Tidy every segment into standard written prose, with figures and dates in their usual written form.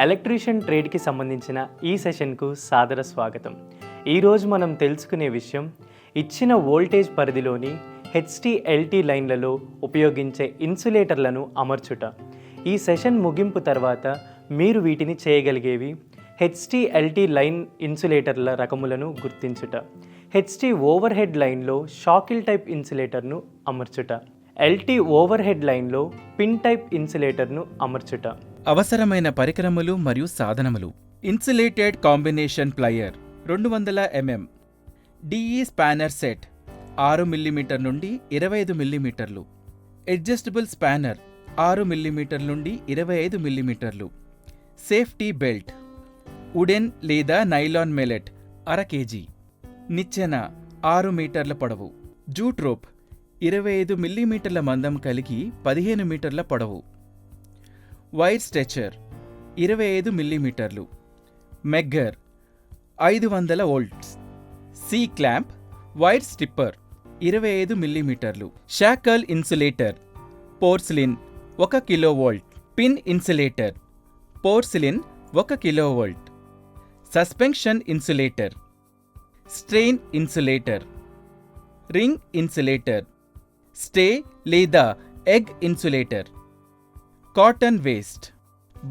Electrician ట్రేడ్కి సంబంధించిన ఈ సెషన్కు సాదర స్వాగతం. ఈరోజు మనం తెలుసుకునే విషయం ఇచ్చిన వోల్టేజ్ పరిధిలోని HT-LT లైన్లలో ఉపయోగించే ఇన్సులేటర్లను అమర్చుట. ఈ సెషన్ ముగింపు తర్వాత మీరు వీటిని చేయగలిగేవి HT-LT లైన్ ఇన్సులేటర్ల రకములను గుర్తించుట, HT ఓవర్ హెడ్ లైన్లో షాకిల్ టైప్ ఇన్సులేటర్ను అమర్చుట, LT ఓవర్ హెడ్ లైన్లో పిన్ టైప్ ఇన్సులేటర్ను అమర్చుట. అవసరమైన పరికరములు మరియు సాధనములు: insulated combination plier 200 mm, DE spanner set 6 mm నుండి 25 mm, అడ్జస్టబుల్ స్పానర్ 6 mm నుండి 25 mm, సేఫ్టీ బెల్ట్, వుడెన్ లేదా నైలాన్ మెలెట్ 1/2 kg, నిచ్చెన 6 మీటర్ల పొడవు, జూట్ రోప్ 25 mm మందం కలిగి 15 మీటర్ల పొడవు, wire stretcher 25 mm, megger 500 volts, C clamp, wire stripper 25 mm, shackle insulator, porcelain 1 kV, pin insulator, porcelain 1 kV, suspension insulator, strain insulator, ring insulator, stay లేదా egg insulator, cotton waste,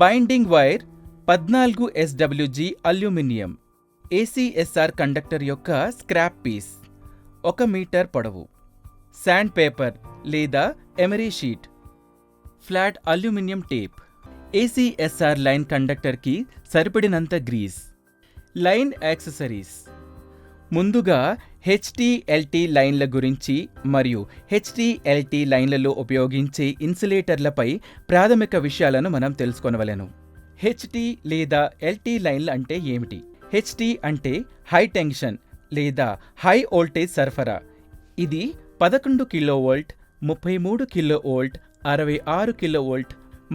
binding wire 14 SWG aluminium, ACSR conductor యొక్క scrap piece 1 metre పొడవు, sand paper లేదా emery sheet, flat aluminium tape, ACSR line కండక్టర్కి సరిపడినంత grease. Line accessories: ముందుగా HT-LT లైన్ల గురించి మరియు HT-LT లైన్లలో ఉపయోగించే ఇన్సులేటర్లపై ప్రాథమిక విషయాలను మనం తెలుసుకొనవలెను. HT లేదా LT లైన్లు అంటే ఏమిటి? HT అంటే హై టెన్షన్ లేదా హై వోల్టేజ్ సరఫరా. ఇది 11 kV, 33 kV, 66 kV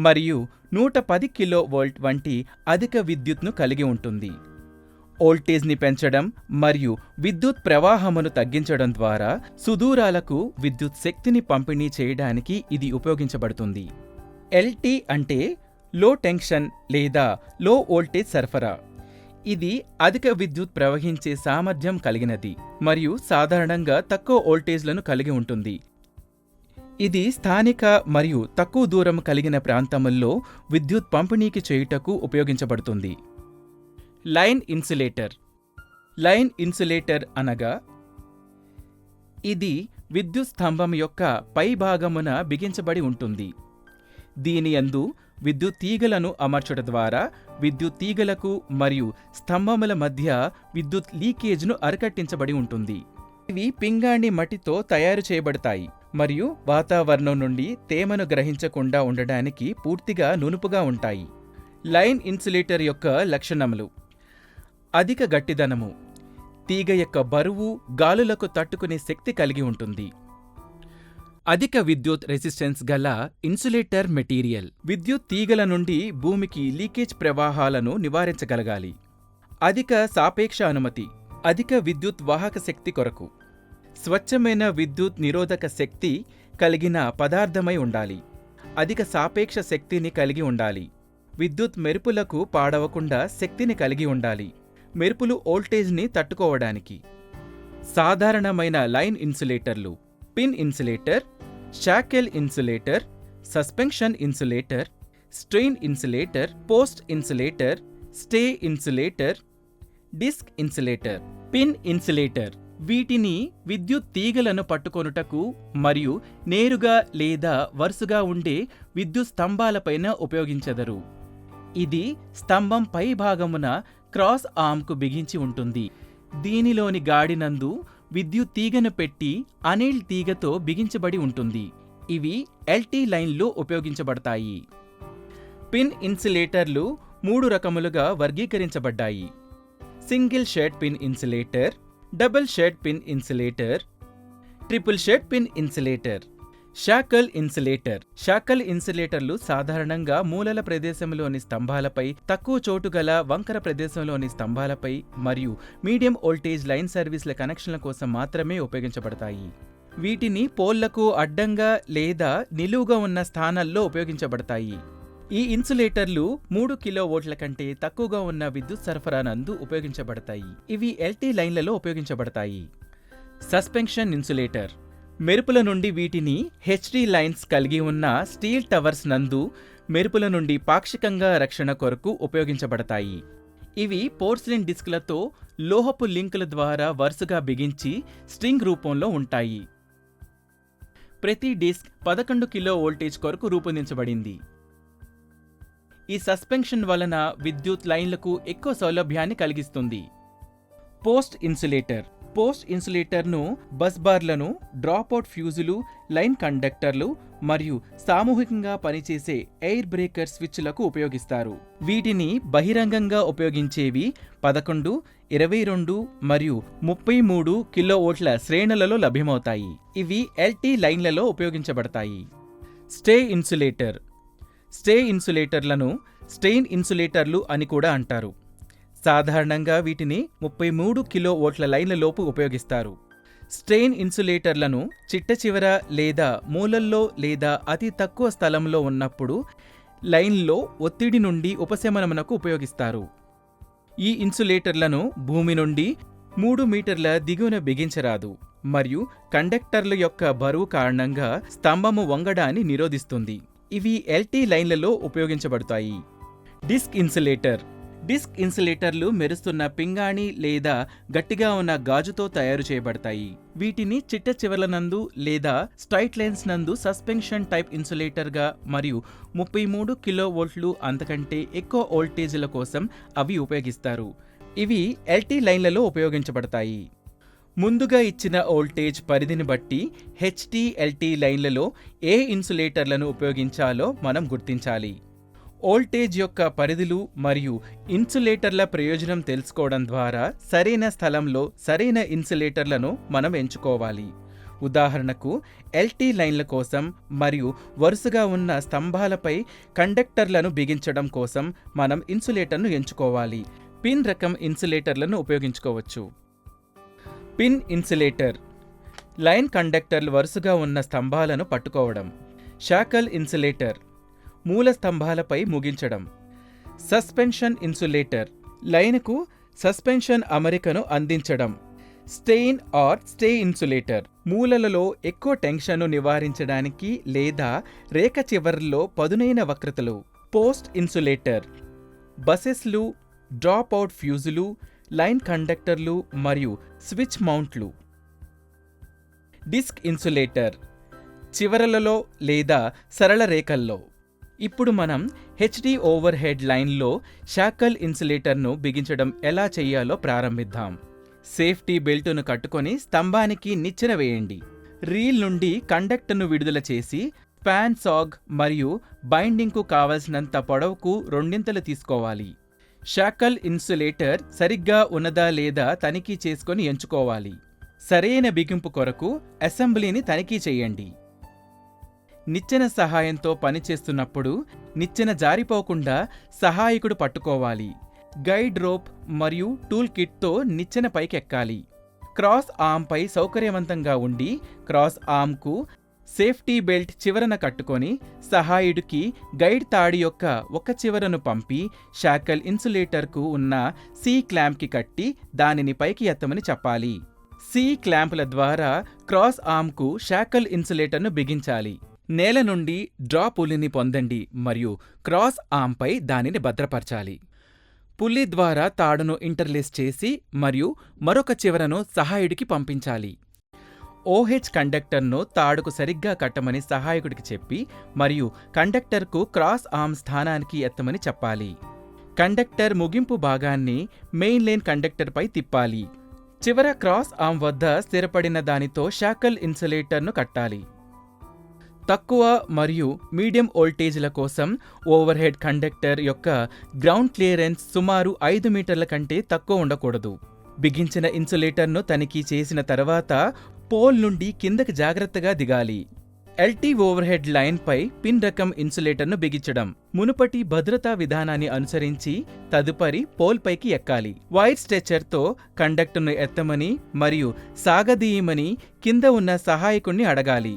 మరియు 110 kV వంటి అధిక విద్యుత్ను కలిగి ఉంటుంది. వోల్టేజ్ని పెంచడం మరియు విద్యుత్ ప్రవాహమును తగ్గించడం ద్వారా సుదూరాలకు విద్యుత్ శక్తిని పంపిణీ చేయడానికి ఇది ఉపయోగించబడుతుంది. LT అంటే లో టెన్షన్ లేదా లో వోల్టేజ్ సరఫరా. ఇది అధిక విద్యుత్ ప్రవహించే సామర్థ్యం కలిగినది మరియు సాధారణంగా తక్కువ వోల్టేజ్లను కలిగి ఉంటుంది. ఇది స్థానిక మరియు తక్కువ దూరం కలిగిన ప్రాంతముల్లో విద్యుత్ పంపిణీకి చేయుటకు ఉపయోగించబడుతుంది. Line insulator. లైన్ ఇన్సులేటర్ అనగా ఇది విద్యుత్ స్తంభం యొక్క పై భాగమున బిగించబడి ఉంటుంది. దీని యందు విద్యుత్ తీగలను అమర్చుట ద్వారా విద్యుత్ తీగలకు మరియు స్తంభముల మధ్య విద్యుత్ లీకేజ్ను అరికట్టించబడి ఉంటుంది. ఇవి పింగాణి మట్టితో తయారు చేయబడతాయి మరియు వాతావరణం నుండి తేమను గ్రహించకుండా ఉండడానికి పూర్తిగా నునుపుగా ఉంటాయి. లైన్ ఇన్సులేటర్ యొక్క లక్షణములు: అధిక గట్టిదనము, తీగ యొక్క బరువు గాలులకు తట్టుకునే శక్తి కలిగి ఉంటుంది. అధిక విద్యుత్ రెసిస్టెన్స్ గల ఇన్సులేటర్ మెటీరియల్, విద్యుత్ తీగల నుండి భూమికి లీకేజ్ ప్రవాహాలను నివారించగలగాలి. అధిక సాపేక్ష అనుమతి, అధిక విద్యుత్ వాహక శక్తి కొరకు స్వచ్ఛమైన విద్యుత్ నిరోధక శక్తి కలిగిన పదార్థమై ఉండాలి. అధిక సాపేక్ష శక్తిని కలిగి ఉండాలి. విద్యుత్ మెరుపులకు పాడవకుండా శక్తిని కలిగి ఉండాలి. మెరుపులు వోల్టేజ్ని తట్టుకోవడానికి. సాధారణమైన లైన్ ఇన్సులేటర్లు: pin insulator, shackle insulator, suspension insulator, strain insulator, post insulator, stay insulator, disc insulator. Pin insulator వీటిని విద్యుత్ తీగలను పట్టుకొనుటకు మరియు నేరుగా లేదా వరుసగా ఉండే విద్యుత్ స్తంభాలపైన ఉపయోగించెదరు. ఇది స్తంభం పై భాగమున క్రాస్ ఆర్మ్కు బిగించి ఉంటుంది. దీనిలోని గాడినందు విద్యుత్ తీగను పెట్టి అనీల్ తీగతో బిగించబడి ఉంటుంది. ఇవి LT లైన్లో ఉపయోగించబడతాయి. పిన్ ఇన్సులేటర్లు 3 రకములుగా వర్గీకరించబడ్డాయి: single shed pin insulator, double shed pin insulator, triple shed pin insulator. Shackle insulator. Shackle ఇన్సులేటర్లు సాధారణంగా మూలల ప్రదేశంలోని స్తంభాలపై, తక్కువ చోటు గల వంకర ప్రదేశంలోని స్తంభాలపై మరియు మీడియం వోల్టేజ్ లైన్ సర్వీస్ల కనెక్షన్ల కోసం మాత్రమే ఉపయోగించబడతాయి. వీటిని పోల్లకు అడ్డంగా లేదా నిలువుగా ఉన్న స్థానాల్లో ఉపయోగించబడతాయి. ఈ ఇన్సులేటర్లు 3 కిలోవోల్ట్ల కంటే తక్కువగా ఉన్న విద్యుత్ సరఫరా నందు ఉపయోగించబడతాయి. ఇవి ఎల్టీ లైన్లలో ఉపయోగించబడతాయి. సస్పెన్షన్ ఇన్సులేటర్ మెరుపుల నుండి వీటిని హెచ్డి లైన్స్ కలిగి ఉన్న స్టీల్ టవర్స్ నందు మెరుపుల నుండి పాక్షికంగా రక్షణ కొరకు ఉపయోగించబడతాయి. ఇవి పోర్సిలిన్ డిస్క్లతో లోహపు లింకుల ద్వారా వరుసగా బిగించి స్ట్రింగ్ రూపంలో ఉంటాయి. ప్రతి డిస్క్ 11 కిలో వోల్టేజ్ కొరకు రూపొందించబడింది. ఈ సస్పెన్షన్ వలన విద్యుత్ లైన్లకు ఎక్కువ సౌలభ్యాన్ని కలిగిస్తుంది. పోస్ట్ ఇన్సులేటర్ను బస్ బార్లను, డ్రాప్అవుట్ ఫ్యూజులు, లైన్ కండక్టర్లు మరియు సామూహికంగా పనిచేసే ఎయిర్ బ్రేకర్ స్విచ్లకు ఉపయోగిస్తారు. వీటిని బహిరంగంగా ఉపయోగించేవి 11, 22 మరియు 33 కిలోవోల్ట్ల శ్రేణులలో లభ్యమవుతాయి. ఇవి ఎల్టీ లైన్లలో ఉపయోగించబడతాయి. స్టే ఇన్సులేటర్లను స్టెయిన్ ఇన్సులేటర్లు అని కూడా అంటారు. సాధారణంగా వీటిని 33 కిలోవోల్ట్ల లైన్లలోపు ఉపయోగిస్తారు. స్టెయిన్ ఇన్సులేటర్లను చిట్ట చివర లేదా మూలల్లో లేదా అతి తక్కువ స్థలంలో ఉన్నప్పుడు లైన్లో ఒత్తిడి నుండి ఉపశమనమునకు ఉపయోగిస్తారు. ఈ ఇన్సులేటర్లను భూమి నుండి 3 మీటర్ల దిగువన బిగించరాదు మరియు కండక్టర్ల యొక్క బరువు కారణంగా స్తంభము వంగడాన్ని నిరోధిస్తుంది. ఇవి ఎల్టీ లైన్లలో ఉపయోగించబడతాయి. డిస్క్ ఇన్సులేటర్లు మెరుస్తున్న పింగాణి లేదా గట్టిగా ఉన్న గాజుతో తయారు చేయబడతాయి. వీటిని చిట్ట చివర్ల నందు లేదా స్ట్రైట్ లైన్స్ నందు సస్పెన్షన్ టైప్ ఇన్సులేటర్గా మరియు 33 కిలోవోల్ట్లు అంతకంటే ఎక్కువ వోల్టేజ్ల కోసం అవి ఉపయోగిస్తారు. ఇవి ఎల్టీ లైన్లలో ఉపయోగించబడతాయి. ముందుగా ఇచ్చిన వోల్టేజ్ పరిధిని బట్టి హెచ్టీఎల్టీ లైన్లలో ఏ ఇన్సులేటర్లను ఉపయోగించాలో మనం గుర్తించాలి. వోల్టేజ్ యొక్క పరిధులు మరియు ఇన్సులేటర్ల ప్రయోజనం తెలుసుకోవడం ద్వారా సరైన స్థలంలో సరైన ఇన్సులేటర్లను మనం ఎంచుకోవాలి. ఉదాహరణకు ఎల్టీ లైన్ల కోసం మరియు వరుసగా ఉన్న స్తంభాలపై కండక్టర్లను బిగించడం కోసం మనం ఇన్సులేటర్ను ఎంచుకోవాలి. పిన్ రకం ఇన్సులేటర్లను ఉపయోగించుకోవచ్చు. పిన్ ఇన్సులేటర్ లైన్ కండక్టర్లు వరుసగా ఉన్న స్తంభాలను పట్టుకోవడం. షాకల్ ఇన్సులేటర్ మూల స్తంభాలపై ముగించడం. సస్పెన్షన్ ఇన్సులేటర్ లైన్కు సస్పెన్షన్ అమరికను అందించడం. స్టే ఇన్సులేటర్ మూలలలో ఎక్కువ టెన్షన్ను నివారించడానికి లేదా రేఖ చివర్లో పదునైన వక్రతలు. పోస్ట్ ఇన్సులేటర్ బసెస్లు, డ్రాప్అవుట్ ఫ్యూజులు, లైన్ కండక్టర్లు మరియు స్విచ్ మౌంట్లు. డిస్క్ ఇన్సులేటర్ చివరలలో లేదా సరళ రేఖల్లో. ఇప్పుడు మనం హెచ్డి ఓవర్ హెడ్ లైన్లో షాకల్ ఇన్సులేటర్ను బిగించడం ఎలా చెయ్యాలో ప్రారంభిద్దాం. సేఫ్టీ బెల్టును కట్టుకొని స్తంభానికి నిచ్చెన వేయండి. రీల్ నుండి కండక్టర్ను విడుదల చేసి స్పాన్ సాగ్ మరియు బైండింగ్కు కావలసినంత పొడవుకు రెండింతలు తీసుకోవాలి. షాకల్ ఇన్సులేటర్ సరిగ్గా ఉన్నదా లేదా తనిఖీ చేసుకొని ఎంచుకోవాలి. సరైన బిగింపు కొరకు అసెంబ్లీని తనిఖీ చేయండి. నిచ్చెన సహాయంతో పనిచేస్తున్నప్పుడు నిచ్చెన జారిపోకుండా సహాయకుడు పట్టుకోవాలి. గైడ్ రోప్ మరియు టూల్ కిట్తో నిచ్చెన పైకెక్కాలి. క్రాస్ ఆర్మ్పై సౌకర్యవంతంగా ఉండి క్రాస్ ఆర్మ్కు సేఫ్టీ బెల్ట్ చివరన కట్టుకొని సహాయుడికి గైడ్ తాడి యొక్క ఒక చివరను పంపి షాకల్ ఇన్సులేటర్కు ఉన్న సి క్లాంప్కి కట్టి దానిని పైకి ఎత్తమని చెప్పాలి. సి క్లాంపుల ద్వారా క్రాస్ ఆర్మ్కు షాకల్ ఇన్సులేటర్ను బిగించాలి. నేల నుండి డ్రా పుల్లిని పొందండి మరియు క్రాస్ ఆర్మ్పై దానిని భద్రపరచాలి. పుల్లి ద్వారా తాడును ఇంటర్లేస్ చేసి మరియు మరొక చివరను సహాయుడికి పంపించాలి. ఓహెచ్ కండక్టర్ను తాడుకు సరిగ్గా కట్టమని సహాయకుడికి చెప్పి మరియు కండక్టర్కు క్రాస్ ఆర్మ్ స్థానానికి ఎత్తమని చెప్పాలి. కండక్టర్ ముగింపు భాగాన్ని మెయిన్ లైన్ కండక్టర్పై తిప్పాలి. చివర క్రాస్ ఆర్మ్ వద్ద స్థిరపడిన దానితో షాకల్ ఇన్సులేటర్ను కట్టాలి. తక్కువ మరియు మీడియం వోల్టేజ్ల కోసం ఓవర్ హెడ్ కండక్టర్ యొక్క గ్రౌండ్ క్లియరెన్స్ సుమారు 5 మీటర్ల కంటే తక్కువ ఉండకూడదు. బిగించిన ఇన్సులేటర్ను తనిఖీ చేసిన తర్వాత పోల్ నుండి కిందకి జాగ్రత్తగా దిగాలి. ఎల్టీ ఓవర్ హెడ్ లైన్పై పిన్ రకం ఇన్సులేటర్ను బిగించడం. మునుపటి భద్రతా విధానాన్ని అనుసరించి తదుపరి పోల్ పైకి ఎక్కాలి. వైర్ స్ట్రెచర్తో కండక్టర్ను ఎత్తమని మరియు సాగదీయమని కింద ఉన్న సహాయకుణ్ణి అడగాలి.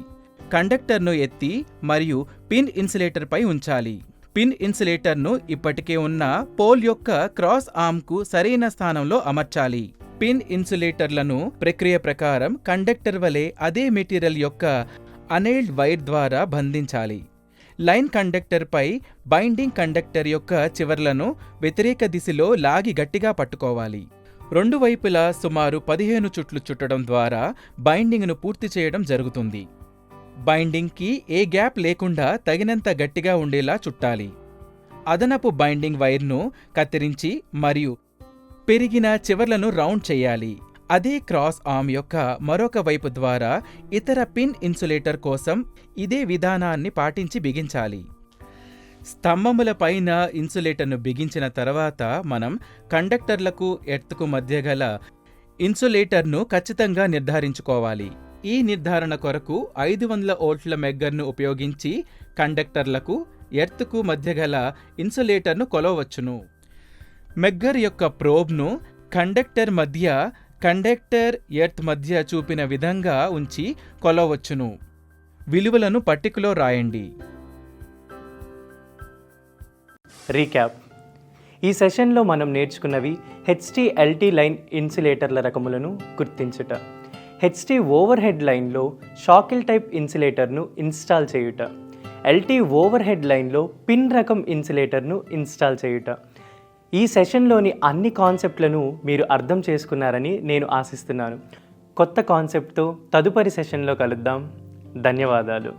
కండక్టర్ను ఎత్తి మరియు పిన్ ఇన్సులేటర్పై ఉంచాలి. పిన్ ఇన్సులేటర్ను ఇప్పటికే ఉన్న పోల్ యొక్క క్రాస్ ఆర్మ్కు సరైన స్థానంలో అమర్చాలి. పిన్ ఇన్సులేటర్లను ప్రక్రియ ప్రకారం కండక్టర్ వలె అదే మెటీరియల్ యొక్క అనెయిల్డ్ వైర్ ద్వారా బంధించాలి. లైన్ కండక్టర్పై బైండింగ్ కండక్టర్ యొక్క చివర్లను వ్యతిరేక దిశలో లాగి గట్టిగా పట్టుకోవాలి. రెండు వైపులా సుమారు 15 చుట్లు చుట్టడం ద్వారా బైండింగ్ను పూర్తి చేయడం జరుగుతుంది. బైండింగ్కి ఏ గ్యాప్ లేకుండా తగినంత గట్టిగా ఉండేలా చుట్టాలి. అదనపు బైండింగ్ వైర్ను కత్తిరించి మరియు పెరిగిన చివర్లను రౌండ్ చేయాలి. అదే క్రాస్ ఆర్మ్ యొక్క మరొక వైపు ద్వారా ఇతర పిన్ ఇన్సులేటర్ కోసం ఇదే విధానాన్ని పాటించి బిగించాలి. స్తంభముల పైన ఇన్సులేటర్ను బిగించిన తర్వాత మనం కండక్టర్లకు ఎర్త్కు మధ్య గల ఇన్సులేటర్ను ఖచ్చితంగా నిర్ధారించుకోవాలి. ఈ నిర్ధారణ కొరకు 500 వోల్ట్ల మెగ్గర్ను ఉపయోగించి కండక్టర్లకు ఎర్త్కు మధ్య గల ఇన్సులేటర్ను కొలవవచ్చును. మెగ్గర్ యొక్క ప్రోబ్ను కండక్టర్ ఎర్త్ మధ్య చూపిన విధంగా ఉంచి కొలవచ్చును. విలువలను పట్టికలో రాయండి. రీక్యాప్: ఈ సెషన్లో మనం నేర్చుకున్నవి HT-LT లైన్ ఇన్సులేటర్ల రకములను గుర్తించుట, HT ఓవర్ హెడ్ లైన్లో షాకిల్ టైప్ ఇన్సులేటర్ను ఇన్స్టాల్ చేయుట, LT ఓవర్ హెడ్ లైన్లో పిన్ రకం ఇన్సులేటర్ను ఇన్స్టాల్ చేయుట. ఈ సెషన్లోని అన్ని కాన్సెప్ట్లను మీరు అర్థం చేసుకున్నారని నేను ఆశిస్తున్నాను. కొత్త కాన్సెప్ట్తో తదుపరి సెషన్లో కలుద్దాం. ధన్యవాదాలు.